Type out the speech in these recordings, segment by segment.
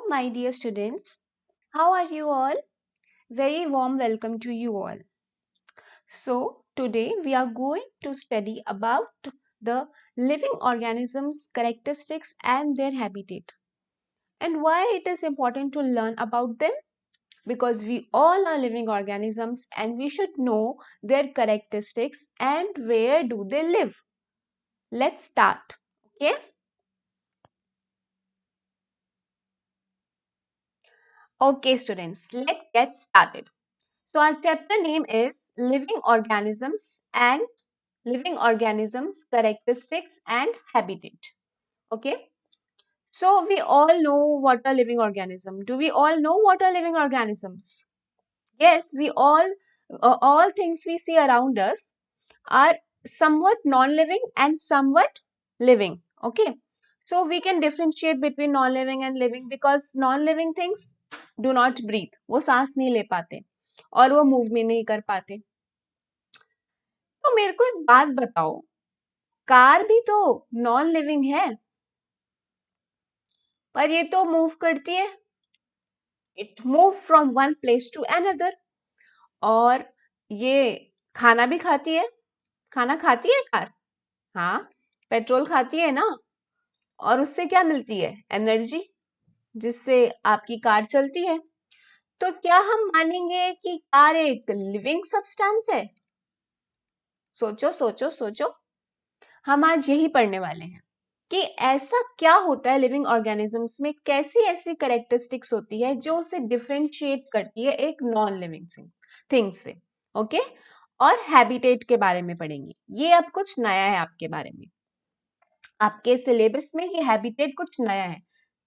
my dear students. How are you all? Very warm welcome to you all. So, today we are going to study about the living organisms, characteristics, and their habitat. And why it is important to learn about them? Because we all are living organisms and we should know their characteristics and where do they live. Let's start. Okay? Okay, students, let's get started. So our chapter name is living organisms, characteristics and habitat. Okay. So we all know what a living organism. Do we all know what are living organisms? Yes, we all things we see around us are somewhat non-living and somewhat living. Okay. So we can differentiate between non-living and living because non-living things do not breathe. वो सांस नहीं ले पाते और वो move भी नहीं कर पाते. तो मेरे को एक बात बताओ, कार भी तो नॉन लिविंग है पर ये तो मूव करती है. It move from one place to another. और ये खाना भी खाती है. खाना खाती है कार. हाँ, पेट्रोल खाती है ना. और उससे क्या मिलती है? एनर्जी, जिससे आपकी कार चलती है. तो क्या हम मानेंगे कि कार एक लिविंग सब्सटेंस है? सोचो सोचो सोचो. हम आज यही पढ़ने वाले हैं कि ऐसा क्या होता है लिविंग ऑर्गेनिजम्स में, कैसी ऐसी कैरेक्टरिस्टिक्स होती है जो उसे डिफरेंशिएट करती है एक नॉन लिविंग थिंग से. ओके. और हैबिटेट के बारे में पढ़ेंगे. ये अब कुछ नया है आपके बारे में, आपके सिलेबस में ये हैबिटेट कुछ नया है.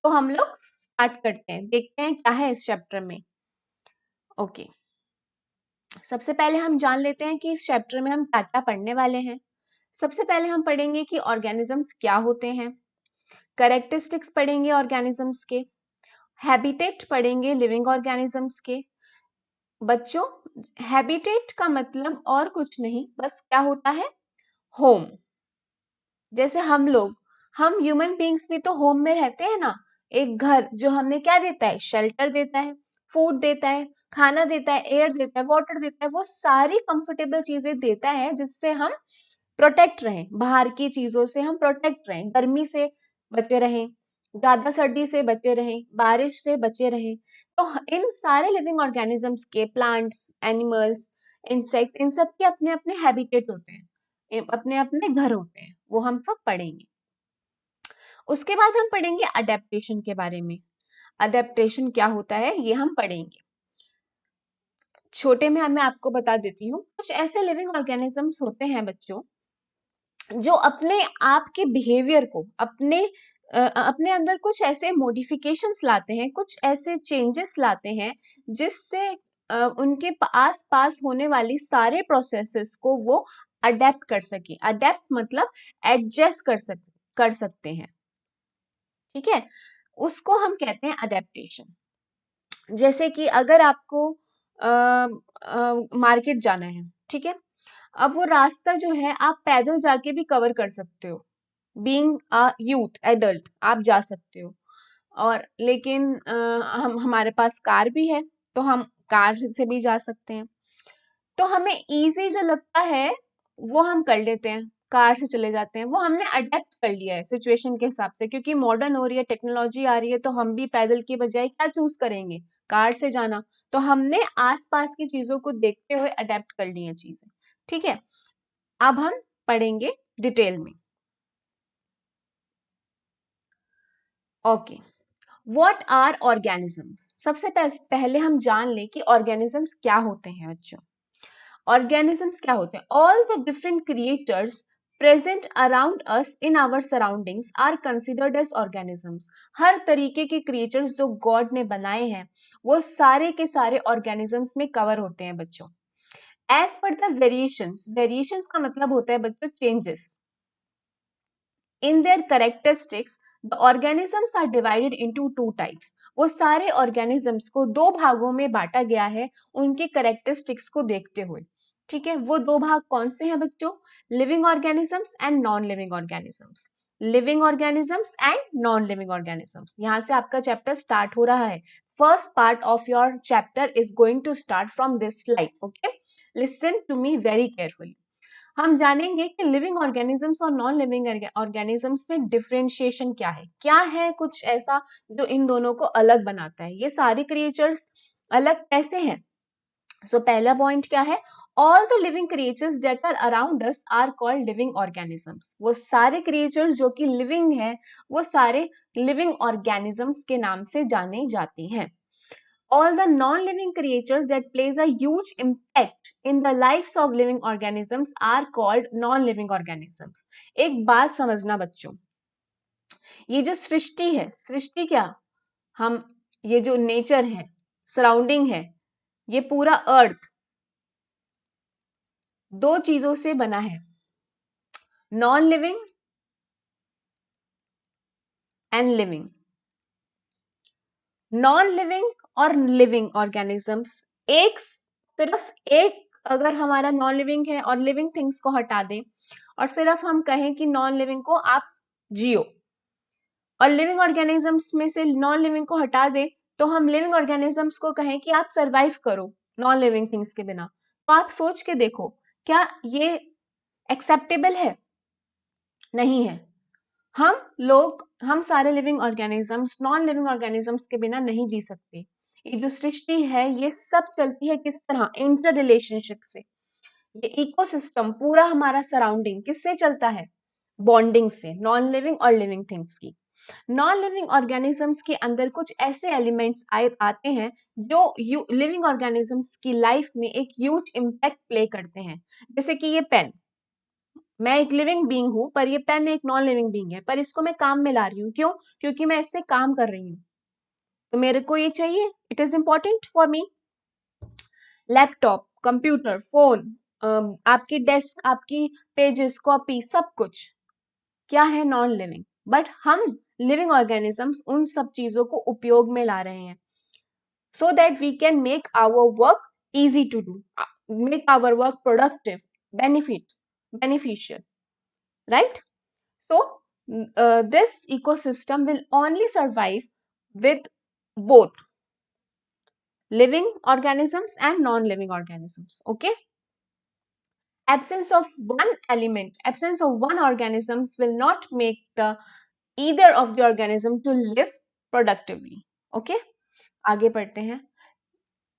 तो हम लोग स्टार्ट करते हैं, देखते हैं क्या है इस चैप्टर में. ओके. सबसे पहले हम जान लेते हैं कि इस चैप्टर में हम क्या क्या पढ़ने वाले हैं. सबसे पहले हम पढ़ेंगे कि ऑर्गेनिजम्स क्या होते हैं, कैरेक्टरिस्टिक्स पढ़ेंगे ऑर्गेनिजम्स के, हैबिटेट पढ़ेंगे लिविंग ऑर्गेनिजम्स के. बच्चों, हैबिटेट का मतलब और कुछ नहीं, बस क्या होता है? होम. जैसे हम ह्यूमन बीइंग्स भी तो होम में रहते हैं ना. एक घर जो हमें क्या देता है? शेल्टर देता है, फूड देता है, खाना देता है, एयर देता है, वाटर देता है. वो सारी कंफर्टेबल चीजें देता है जिससे हम प्रोटेक्ट रहें, बाहर की चीजों से हम प्रोटेक्ट रहें, गर्मी से बचे रहें, ज्यादा सर्दी से बचे रहें, बारिश से बचे रहें. तो इन सारे लिविंग ऑर्गेनिजम्स के, प्लांट्स, एनिमल्स, इंसेक्ट्स, इन सब के अपने अपने हैबिटेट होते हैं, अपने अपने घर होते हैं. वो हम सब पढ़ेंगे. उसके बाद हम पढ़ेंगे अडेप्टेशन के बारे में. अडेप्टेशन क्या होता है ये हम पढ़ेंगे. छोटे में मैं आपको बता देती हूँ, कुछ ऐसे लिविंग ऑर्गेनिजम्स होते हैं बच्चों जो अपने आप के बिहेवियर को, अपने अंदर कुछ ऐसे मॉडिफिकेशंस लाते हैं, कुछ ऐसे चेंजेस लाते हैं जिससे उनके आस पास होने वाली सारे प्रोसेसेस को वो अडेप्ट कर सके. अडेप्ट मतलब एडजस्ट कर सकते हैं. ठीक है, उसको हम कहते हैं अडेप्टेशन. जैसे कि अगर आपको मार्केट जाना है, ठीक है, अब वो रास्ता जो है आप पैदल जाके भी कवर कर सकते हो. बीइंग अ यूथ एडल्ट आप जा सकते हो. और लेकिन हम हमारे पास कार भी है तो हम कार से भी जा सकते हैं. तो हमें इजी जो लगता है वो हम कर लेते हैं, कार से चले जाते हैं. वो हमने अडेप्ट कर लिया है सिचुएशन के हिसाब से, क्योंकि मॉडर्न हो रही है, टेक्नोलॉजी आ रही है, तो हम भी पैदल की बजाय क्या चूज करेंगे? कार से जाना. तो हमने आसपास की चीजों को देखते हुए अडेप्ट कर ली है चीजें. ठीक है, अब हम पढ़ेंगे डिटेल में. Okay, what are organisms. सबसे पहले हम जान लें कि ऑर्गेनिजम्स क्या होते हैं बच्चों. ऑर्गेनिजम्स क्या होते हैं? All the different creatures present around us in our surroundings are considered as organisms. हर तरीके के क्रिएचर्स जो गॉड ने बनाए हैं वो सारे के सारे ऑर्गेनिजम्स में कवर होते हैं बच्चों. As per the variations, variations का मतलब होता है बच्चों changes in their characteristics. The organisms are divided into two types. वो सारे ऑर्गेनिजम्स को दो भागों में बांटा गया है उनके कैरेक्टरिस्टिक्स को देखते हुए. ठीक है, वो दो भाग कौन से हैं बच्चों? Living organisms and non living organisms. Living organisms and non living organisms. यहाँ से आपका चैप्टर स्टार्ट हो रहा है। First part of your chapter is going to start from this slide. Okay, listen to me very carefully. हम जानेंगे कि living organisms और नॉन लिविंग ऑर्गेनिजम्स में डिफरेंशिएशन क्या है कुछ ऐसा जो इन दोनों को अलग बनाता है। ये सारे क्रिएचर्स अलग कैसे हैं? सो पहला पॉइंट क्या है? All the living creatures that are around us are called living organisms. वो सारे क्रिएचर्स जो कि लिविंग है वो सारे लिविंग ऑर्गेनिजम्स के नाम से जाने जाते हैं। All the non-living creatures that plays a huge impact in the lives of living organisms are called non-living organisms. एक बात समझना बच्चों, ये जो सृष्टि है, सृष्टि क्या, हम ये जो नेचर है, सराउंडिंग है, ये पूरा अर्थ दो चीजों से बना है, non living and living. Non living और लिविंग ऑर्गेनिजम्स सिर्फ एक, अगर हमारा नॉन लिविंग है और लिविंग थिंग्स को हटा दें और सिर्फ हम कहें कि नॉन लिविंग को आप जियो और लिविंग ऑर्गेनिजम्स में से नॉन लिविंग को हटा दें तो हम लिविंग ऑर्गेनिजम्स को कहें कि आप सरवाइव करो नॉन लिविंग थिंग्स के बिना, तो आप सोच के देखो क्या ये एक्सेप्टेबल है? नहीं है। हम सारे living organisms non living organisms के बिना नहीं जी सकते। ये जो सृष्टि है ये सब चलती है किस तरह? इंटर रिलेशनशिप से। ये इकोसिस्टम पूरा हमारा सराउंडिंग किससे चलता है? बॉन्डिंग से, नॉन लिविंग और लिविंग थिंग्स की। नॉन लिविंग ऑर्गेनिजम्स के अंदर कुछ ऐसे एलिमेंट्स आते हैं जो लिविंग ऑर्गेनिजम्स की लाइफ में एक ह्यूज इम्पैक्ट प्ले करते हैं। जैसे कि ये पेन, मैं एक लिविंग बीइंग हूं पर ये पेन एक नॉन लिविंग बीइंग है, पर इसको मैं काम में ला रही हूँ। क्यों? क्योंकि मैं इससे काम कर रही हूँ, तो मेरे को ये चाहिए, it is important for me. Laptop, computer, phone, आपकी डेस्क, आपकी पेजेस, कॉपी, सब कुछ क्या है? Non living. बट हम लिविंग ऑर्गेनिजम्स उन सब चीजों को उपयोग में ला रहे हैं so that we can make our work easy to do, make our work productive, beneficial, right? So this ecosystem will only survive with both living organisms and non-living organisms. Okay, absence of one organisms will not make the either of the organism to live productively. Okay, आगे बढ़ते हैं।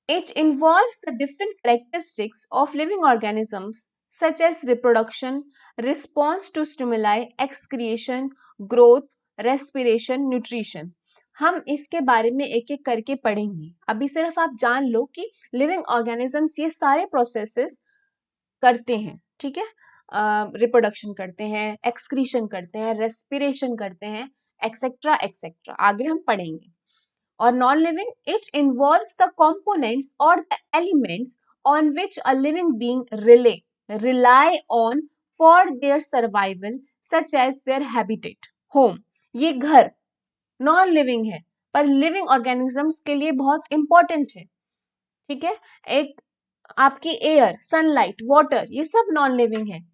It involves the different characteristics of living organisms such as reproduction, response to stimuli, excretion, growth, respiration, nutrition. हम इसके बारे में एक एक करके पढ़ेंगे। अभी सिर्फ आप जान लो कि लिविंग ऑर्गेनिजम्स ये सारे प्रोसेसेस करते हैं, ठीक है? रिप्रोडक्शन करते हैं, एक्सक्रीशन करते हैं, रेस्पिरेशन करते हैं, एक्सेट्रा एक्सेट्रा, आगे हम पढ़ेंगे। Or non-living, it involves the components or the elements on which a living being rely on for their survival, such as their habitat, home. ये घर नॉन लिविंग है पर लिविंग ऑर्गेनिजम्स के लिए बहुत इंपॉर्टेंट है, ठीक है? एक आपकी एयर, सनलाइट, वाटर, ये सब नॉन लिविंग है,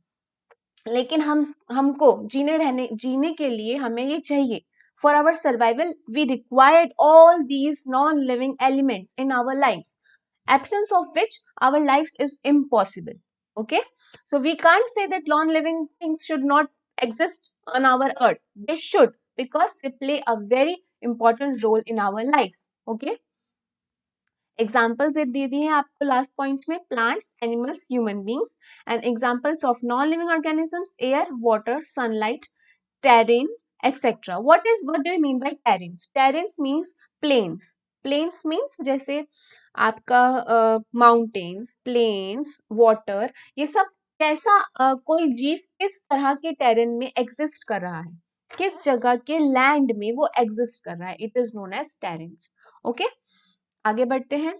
लेकिन हमको जीने के लिए हमें ये चाहिए। For our survival, we required all these non-living elements in our lives, absence of which our lives is impossible. Okay, so we can't say that non-living things should not exist on our earth. They should, because they play a very important role in our lives. Okay, examples दे दिए हैं आपको last point में, plants, animals, human beings. And examples of non living organisms, air, water, sunlight, terrain, etcetera. What do you mean by terrains? Terrains means plains. Plains means जैसे आपका mountains, planes, water, ये सब कैसा कोई जीव किस तरह के टेरेन में एग्जिस्ट कर रहा है, किस जगह के लैंड में वो एग्जिस्ट कर रहा है, it is known as terrains. Okay, आगे बढ़ते हैं।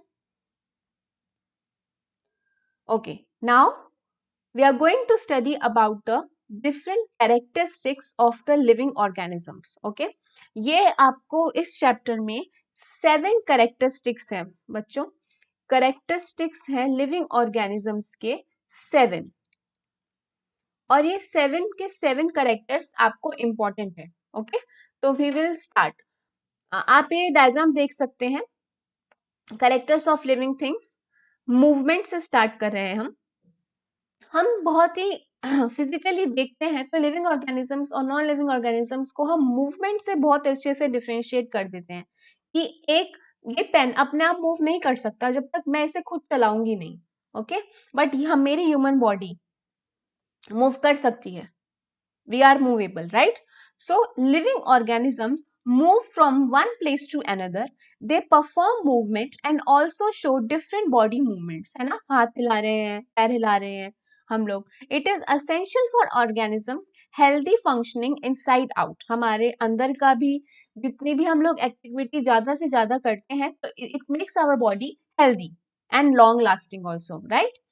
Okay, now we are going to study about the different characteristics of the living organisms. Okay, ये आपको इस चैप्टर में 7 कैरेक्टरिस्टिक्स है बच्चों, कैरेक्टरिस्टिक्स हैं लिविंग ऑर्गेनिजम्स के 7। और ये 7 के 7 करेक्टर्स आपको इम्पोर्टेंट है। ओके, तो वी विल स्टार्ट। आप ये डायग्राम देख सकते हैं, characters of living things. Movement से स्टार्ट कर रहे हैं हम बहुत ही फिजिकली देखते हैं तो लिविंग ऑर्गेनिजम्स और नॉन लिविंग ऑर्गेनिजम्स को हम मूवमेंट से बहुत अच्छे से डिफरेंशिएट कर देते हैं कि एक ये पेन अपने आप मूव नहीं कर सकता जब तक मैं इसे खुद चलाऊंगी नहीं। ओके, बट हम मेरी ह्यूमन बॉडी मूव कर सकती है। We are movable, right? So living organisms move from one place to another. They perform movement and also show different body movements, है ना? हाथ हिला रहे हैं, पैर हिला रहे हैं हम लोग। It is essential for organisms healthy functioning inside out. हमारे अंदर का भी जितनी भी हम लोग एक्टिविटी ज्यादा से ज्यादा करते हैं तो it makes our body healthy and long lasting also, right?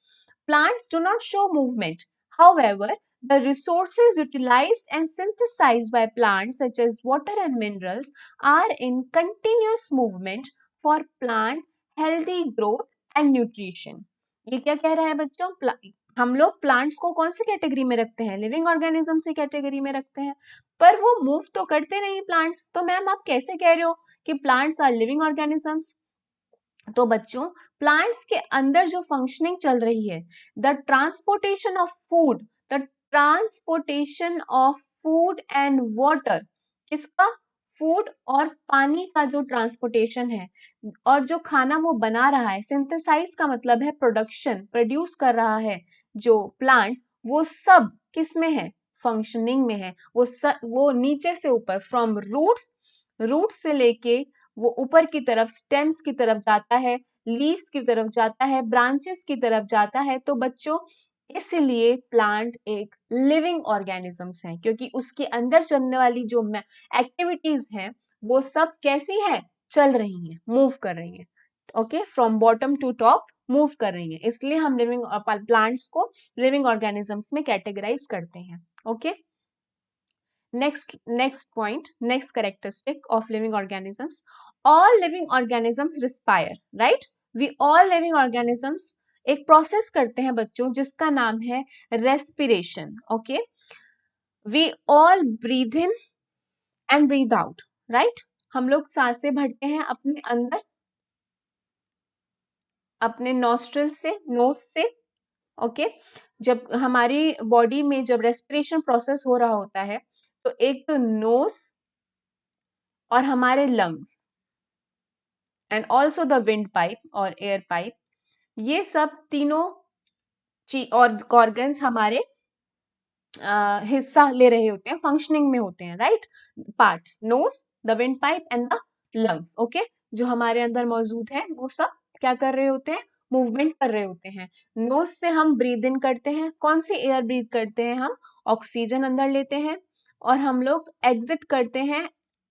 Plants do not show movement. However, the resources utilized and synthesized by plants, such as water and minerals, are in continuous movement for plant healthy growth and nutrition. ये क्या कह रहा है बच्चों? हम लोग plants को कौन सी कैटेगरी में रखते हैं? लिविंग ऑर्गेनिज्म से कैटेगरी में रखते हैं, पर वो मूव तो करते नहीं प्लांट्स। तो मैम आप कैसे कह रहे हो कि प्लांट्स आर लिविंग ऑर्गेनिजम्स? तो बच्चों, प्लांट्स के अंदर जो फंक्शनिंग चल रही है, the transportation of food, the transportation of food and water, किसका? फूड और पानी का जो ट्रांसपोर्टेशन है, और जो खाना वो बना रहा है, सिंथेसाइज का मतलब है प्रोडक्शन, प्रोड्यूस कर रहा है जो प्लांट, वो सब किस में है? फंक्शनिंग में है। वो नीचे से ऊपर, फ्रॉम रूट्स से लेके वो ऊपर की तरफ, स्टेम्स की तरफ जाता है, लीव्स की तरफ जाता है, ब्रांचेस की तरफ जाता है। तो बच्चों, इसलिए प्लांट एक लिविंग ऑर्गेनिजम्स हैं, क्योंकि उसके अंदर चलने वाली जो एक्टिविटीज हैं वो सब कैसी है? चल रही हैं, मूव कर रही हैं। Okay, from bottom to top move कर रही हैं, इसलिए हम लिविंग प्लांट्स को लिविंग ऑर्गेनिजम्स में कैटेगराइज करते हैं। Okay, next point, next characteristic of living organisms. All living organisms respire, right? We all living organisms एक प्रोसेस करते हैं बच्चों जिसका नाम है respiration. Okay, we all breathe in and breathe out, right? हम लोग सांसें भरते हैं अपने अंदर, अपने नॉस्ट्रल से, नोज से। ओके, जब हमारी बॉडी में जब रेस्पिरेशन प्रोसेस हो रहा होता है तो एक तो नोज और हमारे lungs and also the wind pipe और एयर पाइप, ये सब तीनों और ऑर्गन्स हमारे हिस्सा ले रहे होते हैं, फंक्शनिंग में होते हैं, right? Parts, nose, the windpipe and the lungs. Okay, जो हमारे अंदर मौजूद है वो सब क्या कर रहे होते हैं? मूवमेंट कर रहे होते हैं। नोज से हम ब्रीद इन करते हैं, कौन सी एयर ब्रीद करते हैं हम? ऑक्सीजन अंदर लेते हैं, और हम लोग एग्जिट करते हैं,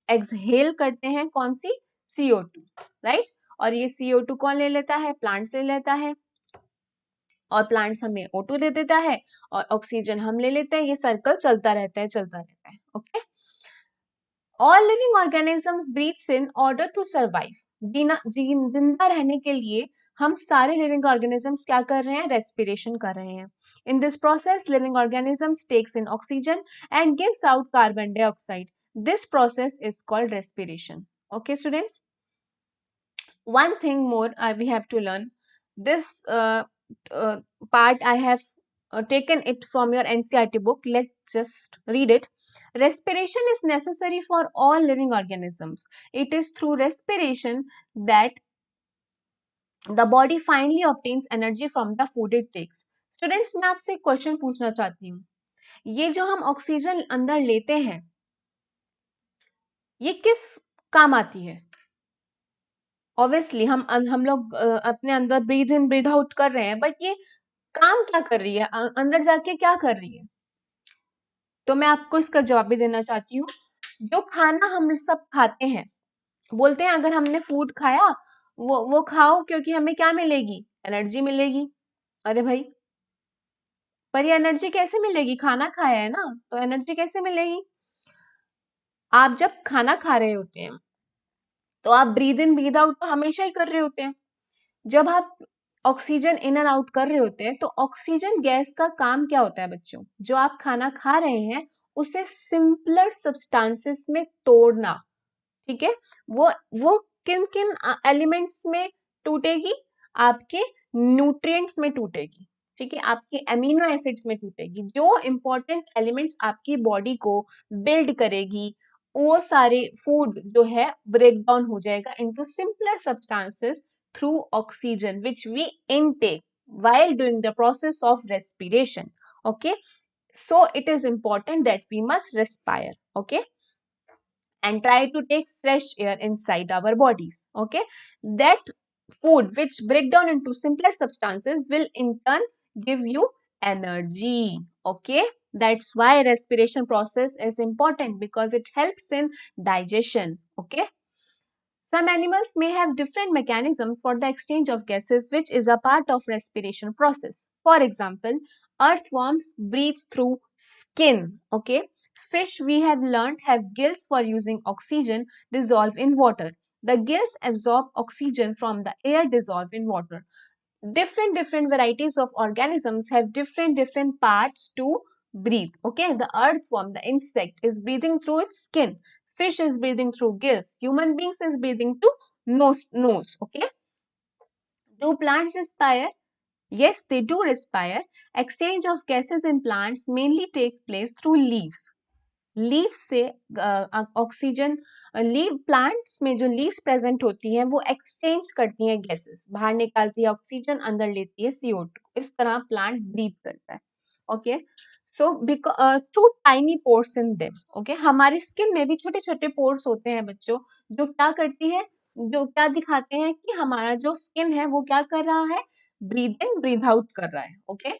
एक्सहेल करते हैं, कौन सी? CO2, right? और ये CO2 कौन ले लेता है? प्लांट्स ले लेता है, और प्लांट्स हमें O2 दे देता है, और ऑक्सीजन हम ले लेते हैं। ये सर्कल चलता रहता है, चलता रहता है। Okay, all living organisms breathes in order to survive. जिंदा रहने के लिए हम सारे लिविंग ऑर्गेनिजम्स क्या कर रहे हैं? रेस्पिरेशन कर रहे हैं। In this process living organisms takes in oxygen and gives out carbon dioxide. This process is called respiration. Okay students, one thing more we have to learn. This part I have taken it from your NCERT book. Let's just read it. Respiration is necessary for all living organisms. It is through respiration that the body finally obtains energy from the food it takes. Students, मैं आपसे एक question पूछना चाहती हूँ, ये जो हम oxygen अंदर लेते हैं ये किस काम आती है? ऑब्वियसली हम लोग अपने अंदर ब्रीथ इन ब्रीथ आउट कर रहे हैं, बट ये काम क्या कर रही है? अंदर जाके क्या कर रही है? तो मैं आपको इसका जवाब भी देना चाहती हूँ। जो खाना हम सब खाते हैं, बोलते हैं अगर हमने फूड खाया, वो खाओ क्योंकि हमें क्या मिलेगी? एनर्जी मिलेगी। अरे भाई, पर ये एनर्जी कैसे मिलेगी? खाना खाया है ना, तो एनर्जी कैसे मिलेगी? आप जब खाना खा रहे होते हैं तो आप ब्रीद इन ब्रीद आउट तो हमेशा ही कर रहे होते हैं। जब आप ऑक्सीजन इन एंड आउट कर रहे होते हैं, तो ऑक्सीजन गैस का काम क्या होता है बच्चों? जो आप खाना खा रहे हैं उसे सिंपलर सब्सटेंसेस में तोड़ना, ठीक है? वो किन किन एलिमेंट्स में टूटेगी? आपके न्यूट्रिएंट्स में टूटेगी, ठीक है? आपके अमीनो एसिड्स में टूटेगी। जो इंपॉर्टेंट एलिमेंट्स आपकी बॉडी को बिल्ड करेगी, वो सारे फूड जो है ब्रेक डाउन हो जाएगा into simpler substances through oxygen which we intake while doing the process of respiration. Okay, so it is important that we must respire, okay, and try to take fresh air inside our bodies. Okay, that food which break down into simpler substances will in turn give you energy. Okay, that's why respiration process is important, because it helps in digestion. Okay, some animals may have different mechanisms for the exchange of gases, which is a part of respiration process. For example, earthworms breathe through skin. Okay, fish we have learned have gills for using oxygen dissolved in water. The gills absorb oxygen from the air dissolved in water. Different varieties of organisms have different parts to breathe. Okay, the earthworm, the insect, is breathing through its skin. Fish is breathing through gills. Human beings is breathing to nose. Okay, do plants respire? Yes, they do respire. Exchange of gases in plants mainly takes place through leaves. Leaves से oxygen, leave plants में जो leaves present होती हैं वो exchange करती हैं gases, बाहर निकालती है ऑक्सीजन, अंदर लेती है CO2। इस तरह प्लांट ब्रीथ करता है। Okay, so through tiny pores in them. Okay, हमारी स्किन में भी छोटे छोटे पोर्स होते हैं बच्चों, जो क्या करती है, जो क्या दिखाते हैं कि हमारा जो स्किन है वो क्या कर रहा है, ब्रीथ इन ब्रीथ आउट कर रहा है। Okay,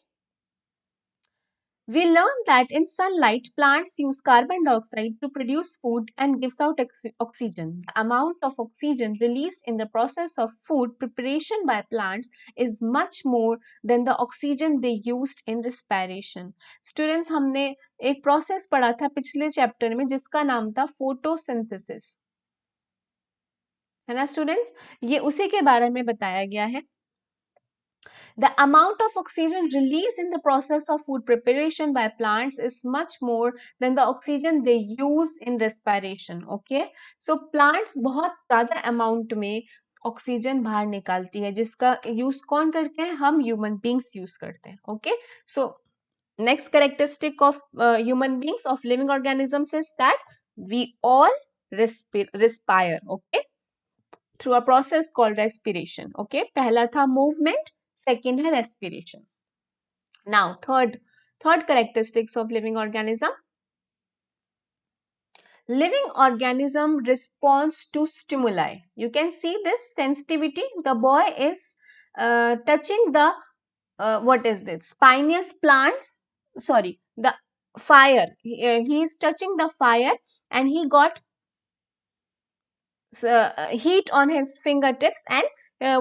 we learned that in sunlight, plants use carbon dioxide to produce food and gives out oxygen. The amount of oxygen released in the process of food preparation by plants is much more than the oxygen they used in respiration. Students, हमने एक process पढ़ा था पिछले chapter में जिसका नाम था photosynthesis, है ना students? ये उसी के बारे में बताया गया है। The amount of oxygen released in the process of food preparation by plants is much more than the oxygen they use in respiration. Okay, so plants बहुत ज़्यादा amount में ऑक्सीजन बाहर निकालती है, जिसका यूज कौन करते हैं? हम ह्यूमन बींग्स यूज करते हैं। Okay, so next characteristic of human beings, of living organisms, is that we all respire, okay, through a process called respiration. Okay, पहला था movement, second है respiration. Now third characteristics of living organism. Living organism responds to stimuli. You can see this sensitivity. The boy is touching the what is this, spinous plants, sorry, the fire. He is touching the fire and he got heat on his fingertips, and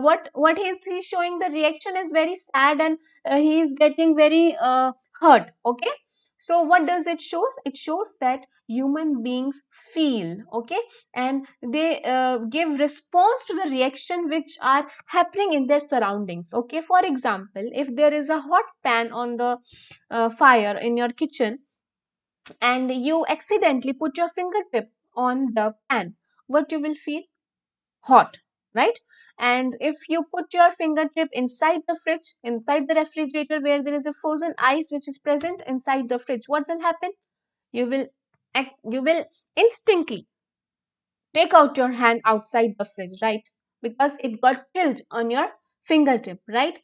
what is he showing? The reaction is very sad, and he is getting very hurt. Okay, so what does it shows? It shows that human beings feel, okay, and they give response to the reaction which are happening in their surroundings. Okay, for example, if there is a hot pan on the fire in your kitchen and you accidentally put your fingertip on the pan, what you will feel? Hot, right? And if you put your fingertip inside the fridge, inside the refrigerator, where there is a frozen ice which is present inside the fridge, what will happen? You will instantly take out your hand outside the fridge, right? Because it got chilled on your fingertip, right?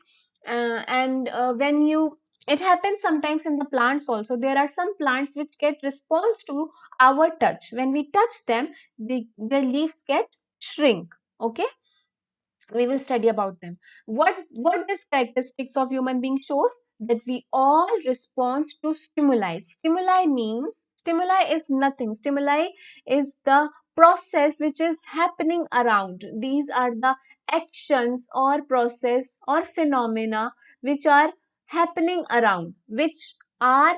And when you, it happens sometimes in the plants also. There are some plants which get response to our touch. When we touch them, their leaves get shrink. Okay, we will study about them. What this characteristics of human being shows? That we all respond to stimuli. Stimuli means, stimuli is nothing. Stimuli is the process which is happening around. These are the actions or process or phenomena which are happening around, which are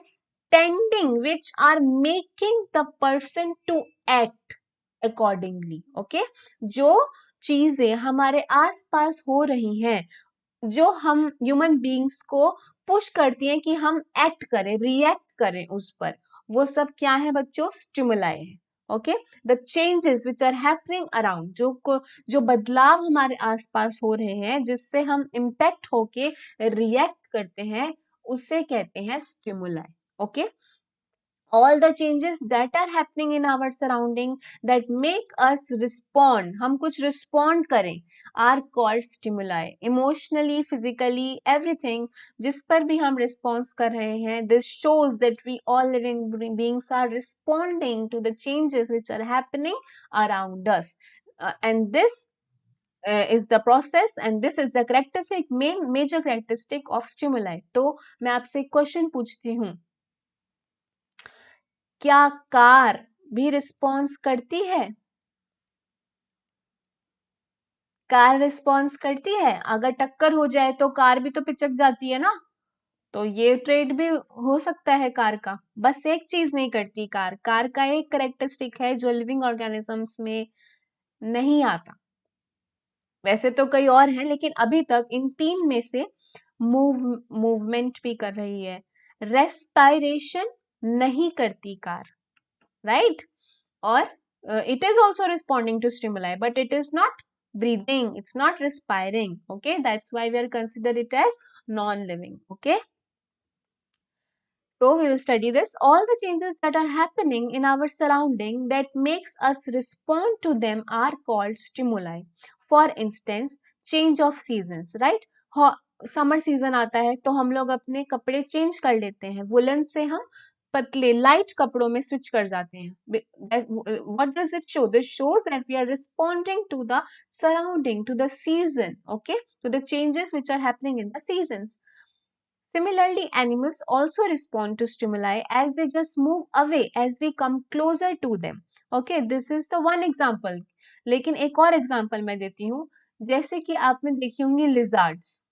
tending, which are making the person to act accordingly. Okay, जो चीजें हमारे आसपास हो रही हैं, जो हम human beings को पुश करती हैं कि हम एक्ट करें, रिएक्ट करें उस पर, वो सब क्या है बच्चों? स्टिमुलाई है। Okay, the changes which are happening around, जो बदलाव हमारे आसपास हो रहे हैं जिससे हम इम्पैक्ट होके रिएक्ट करते हैं, उसे कहते हैं stimuli. Okay, all the changes that are happening in our surrounding that make us respond, हम कुछ respond करें, are called stimuli, emotionally, physically, everything जिस पर भी हम response कर रहे हैं, this shows that we all living beings are responding to the changes which are happening around us. And this is the process and this is the characteristic, main major characteristic of stimuli. तो मैं आपसे एक question पूछती हूँ, क्या car भी response करती है? कार रिस्पॉन्स करती है? अगर टक्कर हो जाए तो कार भी तो पिचक जाती है ना, तो ये ट्रेड भी हो सकता है कार का। बस एक चीज नहीं करती कार, कार का एक करेक्टरिस्टिक है जो लिविंग ऑर्गेनिजम्स में नहीं आता। वैसे तो कई और हैं, लेकिन अभी तक इन तीन में से मूवमेंट भी कर रही है, रेस्पायरेशन नहीं करती car, right? Or it is also responding to stimuli, but it is not breathing, it's not respiring. Okay, that's why we are consider it as non-living. Okay, so we will study this. All the changes that are happening in our surrounding that makes us respond to them are called stimuli. For instance, change of seasons, right? Summer season आता है तो हम लोग अपने कपड़े change कर लेते हैं, वुलन से हम पतले लाइट कपड़ों में स्विच कर जाते हैं. What does it show? This shows that we are responding to the surrounding, to the season, okay, to the changes which are happening in the seasons. Similarly, animals also respond to stimuli as they just move away as we come closer to them. Okay, this is the one example. लेकिन एक और example मैं देती हूँ, जैसे कि आपने देखी होंगी लिजार्ड्स.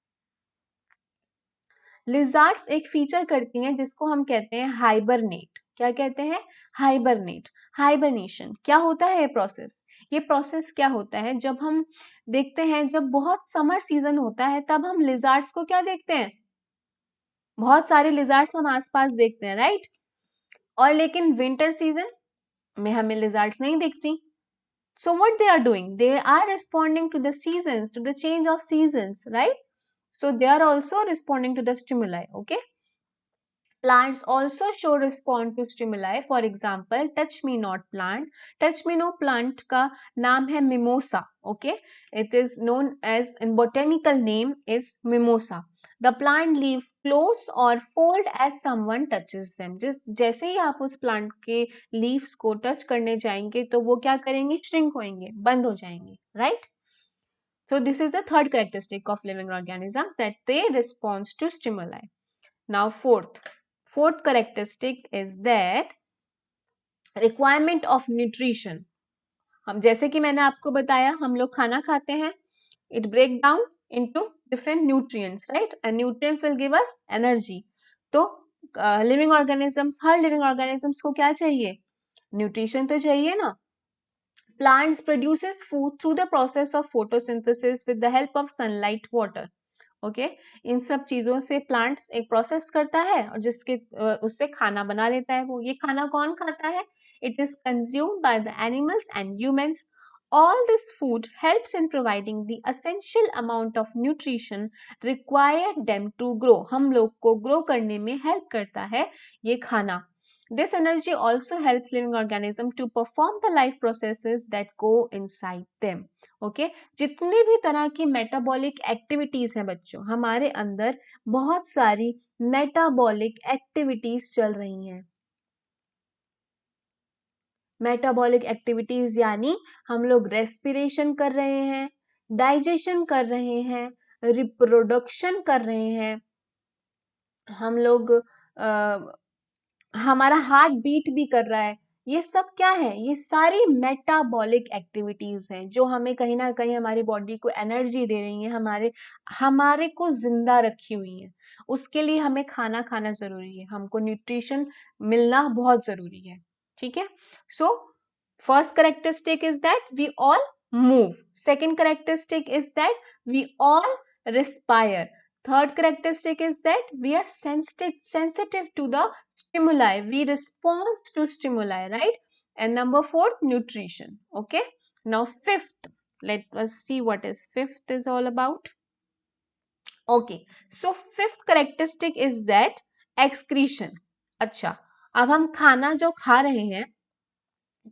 लिजार्ड्स एक फीचर करती हैं जिसको हम कहते हैं हाइबरनेट. क्या कहते हैं? Hibernate, hibernation. क्या होता है ये प्रोसेस? ये प्रोसेस क्या होता है, जब हम देखते हैं जब बहुत समर सीजन होता है तब हम लिजार्ड्स को क्या देखते हैं? बहुत सारे लिजार्ड्स हम आसपास देखते हैं, राइट? और लेकिन विंटर सीजन में हमें लिजार्ड्स नहीं दिखती. So what they are doing? They are responding to the seasons, to the change of seasons, right? So they are also responding to the stimuli, okay? Plants also show respond to stimuli. For example, touch me not plant. Touch me not plant का नाम है mimosa, okay? It is known as, in botanical name is mimosa. The plant leaf close or fold as someone touches them. जैसे ही आप उस plant के leaves को touch करने जाएंगे तो वो क्या करेंगे? श्रिंक होएंगे, बंद हो जाएंगे, right? So this is the third characteristic of living organisms, that they respond to stimuli. Now fourth characteristic is that requirement of nutrition. हम जैसे कि मैंने आपको बताया, हम लोग खाना खाते हैं, it break down into different nutrients, right? And nutrients will give us energy. तो living organisms, हर living organisms को क्या चाहिए? Nutrition तो चाहिए ना. Plants produces food through the process of photosynthesis with the help of sunlight, water. Okay, इन सब चीजों से प्लांट्स एक प्रोसेस करता है और जिसके उससे खाना बना लेता है. वो ये खाना कौन खाता है? It is consumed by the animals and humans. All this food helps in providing the essential amount of nutrition required them to grow. हम लोग को ग्रो करने में हेल्प करता है ये खाना. This energy also helps living organism to perform the life processes that go inside them. Okay, जितनी भी तरह की मेटाबॉलिक एक्टिविटीज हैं बच्चों, हमारे अंदर बहुत सारी मेटाबॉलिक एक्टिविटीज चल रही हैं. मेटाबॉलिक एक्टिविटीज यानी हम लोग रेस्पिरेशन कर रहे हैं, डाइजेशन कर रहे हैं, रिप्रोडक्शन कर रहे हैं, हम लोग हमारा हार्ट बीट भी कर रहा है. ये सब क्या है? ये सारी मेटाबॉलिक एक्टिविटीज हैं जो हमें कहीं ना कहीं हमारी बॉडी को एनर्जी दे रही हैं, हमारे को जिंदा रखी हुई हैं. उसके लिए हमें खाना खाना जरूरी है, हमको न्यूट्रिशन मिलना बहुत जरूरी है. ठीक है? So first characteristic is that we all move. Second characteristic is that we all respire. Third characteristic is that we are sensitive to the stimuli. We respond to stimuli, right? And number four, nutrition. Okay. Now fifth, let us see what is fifth is all about. Okay. So fifth characteristic is that excretion. अच्छा, अब हम खाना जो खा रहे हैं,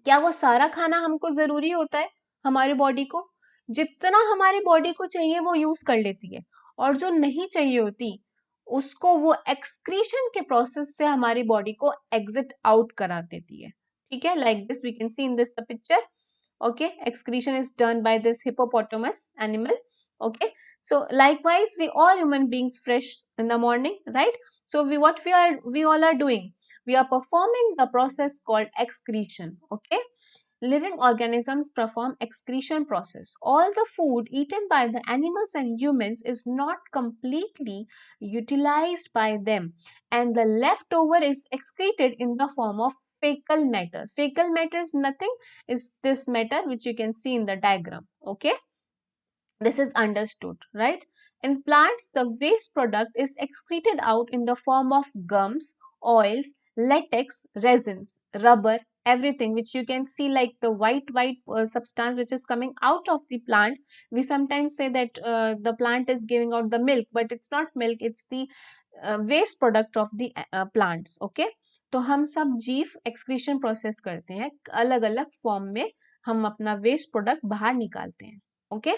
क्या वो सारा खाना हमको जरूरी होता है हमारी बॉडी को? जितना हमारी बॉडी को चाहिए वो यूज कर लेती है, और जो नहीं चाहिए होती उसको वो एक्सक्रीशन के प्रोसेस से हमारी बॉडी को एग्जिट आउट करा देती है. ठीक है, like this we can see in this picture. Okay, excretion is done by this hippopotamus animal. Okay, so likewise we all human beings fresh in the morning, right? So we all are doing, we are performing the process called excretion. Okay, living organisms perform excretion process. All the food eaten by the animals and humans is not completely utilized by them, and the leftover is excreted in the form of fecal matter. Fecal matter is nothing, is this matter which you can see in the diagram. Okay, this is understood, right? In plants, the waste product is excreted out in the form of gums, oils, latex, resins, rubber, everything which you can see, like the white substance which is coming out of the plant. We sometimes say that the plant is giving out the milk, but it's not milk, it's the waste product of the plants. Okay, तो हम सब जीव excretion process करते हैं, अलग अलग form में हम अपना वेस्ट प्रोडक्ट बाहर निकालते हैं. Okay,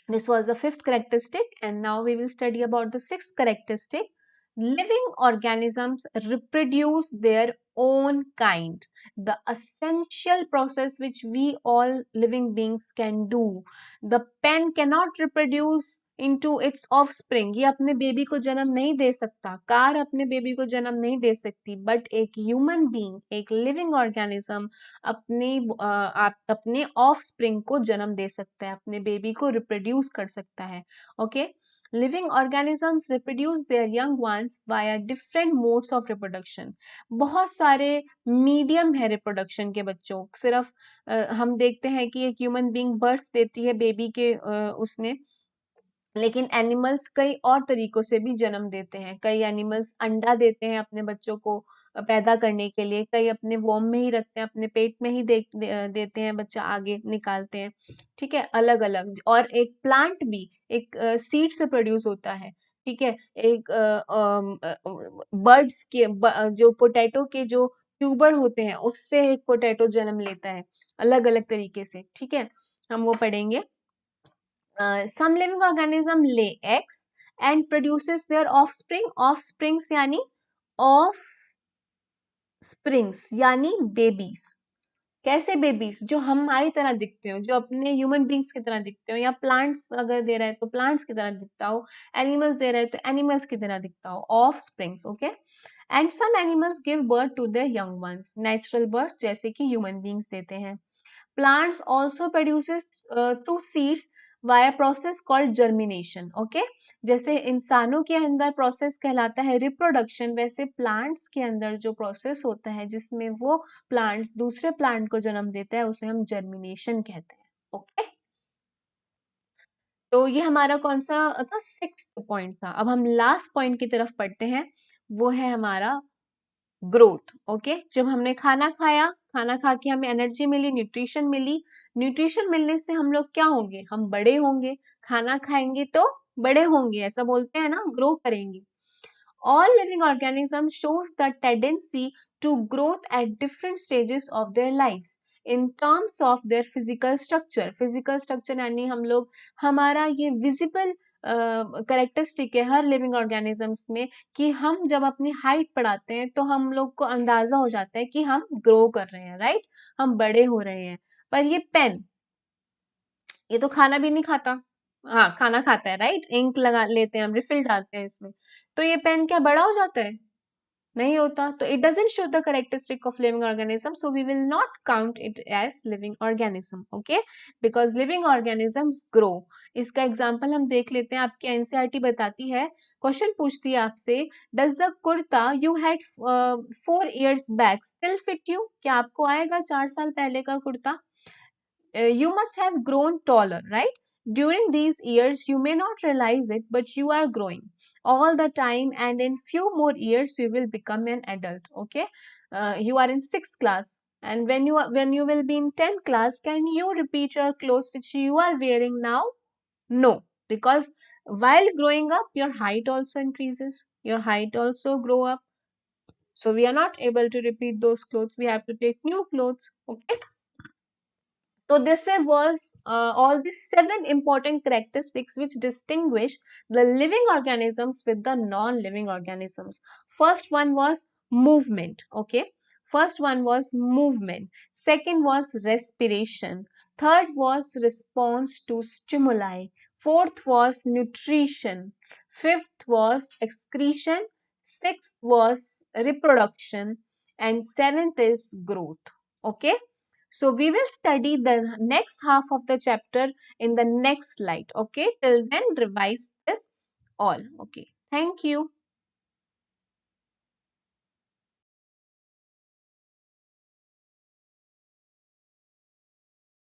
this was the fifth characteristic, and now we will study about the sixth characteristic. Living organisms reproduce their own kind, the essential process which we all living beings can do. The pen cannot reproduce into its offspring. ये अपने baby को जन्म नहीं दे सकता, car अपने baby को जन्म नहीं दे सकती, बट एक ह्यूमन बीइंग, एक लिविंग ऑर्गेनिज्म अपने ऑफ स्प्रिंग को जन्म दे सकता है, अपने बेबी को रिप्रोड्यूस कर सकता है. Okay, living organisms reproduce there young once via different modes of reproduction. बहुत सारे मीडियम है रिप्रोडक्शन के बच्चों. सिर्फ हम देखते हैं कि एक ह्यूमन बीइंग बर्थ देती है बेबी के उसने, लेकिन एनिमल्स कई और तरीकों से भी जन्म देते हैं. कई एनिमल्स अंडा देते हैं अपने बच्चों को पैदा करने के लिए, कई अपने वोम में ही रखते हैं, अपने पेट में ही देते हैं, बच्चा आगे निकालते हैं. ठीक है, अलग अलग. और एक प्लांट भी एक सीड से प्रोड्यूस होता है. ठीक है, एक बर्ड्स के जो पोटैटो के जो ट्यूबर होते हैं उससे एक पोटैटो जन्म लेता है, अलग अलग तरीके से. ठीक है, हम वो पढ़ेंगे. Some living organism lay eggs and produces their offspring. Offsprings यानी offsprings यानी babies. कैसे बेबीज? जो हमारी तरह दिखते हो, जो अपने ह्यूमन बींग्स की तरह दिखते हो, या प्लांट्स अगर दे रहा है तो प्लांट्स की तरह दिखता हो, एनिमल्स दे रहा है तो एनिमल्स की तरह दिखता हो. Offsprings. Okay, and some animals give birth to their young ones. Natural birth जैसे कि ह्यूमन बींग्स देते हैं. Plants also produces through seeds via process called germination. Okay, जैसे इंसानों के अंदर प्रोसेस कहलाता है रिप्रोडक्शन, वैसे प्लांट्स के अंदर जो प्रोसेस होता है जिसमें वो प्लांट्स दूसरे प्लांट को जन्म देता है उसे हम जर्मिनेशन कहते हैं. ओके, तो ये हमारा कौन सा था? सिक्स्थ पॉइंट था. अब हम लास्ट पॉइंट की तरफ पढ़ते हैं, वो है हमारा ग्रोथ. ओके, जब हमने खाना खाया, खाना खा के हमें एनर्जी मिली, न्यूट्रिशन मिली, न्यूट्रिशन मिलने से हम लोग क्या होंगे? हम बड़े होंगे. खाना खाएंगे तो बड़े होंगे, ऐसा बोलते हैं ना, ग्रो करेंगे. All living organisms shows the tendency to growth at different stages of their lives in terms of their physical structure. Physical structure यानी हम लोग, हमारा ये visible करेक्टरिस्टिक है हर लिविंग ऑर्गेनिजम्स में, कि हम जब अपनी हाइट बढ़ाते हैं तो हम लोग को अंदाजा हो जाता है कि हम ग्रो कर रहे हैं, राइट, हम बड़े हो रहे हैं. पर ये पेन, ये तो खाना भी नहीं खाता. हाँ, खाना खाता है, राइट, इंक लगा लेते हैं हम, रिफिल डालते हैं इसमें, तो ये पेन क्या बड़ा हो जाता है? नहीं होता. तो it doesn't show the characteristic of living organism, so we will not count it as living organism. Okay, because living organisms grow. इसका एग्जांपल हम देख लेते हैं. आपकी एनसीईआरटी बताती है, क्वेश्चन पूछती है आपसे, does the kurta you had 4 years back still fit you? क्या आपको आएगा 4 साल पहले का kurta? You must have grown taller, right? During these years, you may not realize it, but you are growing all the time, and in few more years, you will become an adult. Okay, you are in sixth class, and when you will be in 10th class, can you repeat your clothes which you are wearing now? No, because while growing up, your height also increases, your height also grow up. So we are not able to repeat those clothes. We have to take new clothes. Okay. So this was all the seven important characteristics which distinguish the living organisms with the non-living organisms. First one was movement. Okay. First one was movement. Second was respiration. Third was response to stimuli. Fourth was nutrition. Fifth was excretion. Sixth was reproduction. And seventh is growth. Okay. So we will study the next half of the chapter in the next slide. Okay. Till then, revise this all. Okay. Thank you.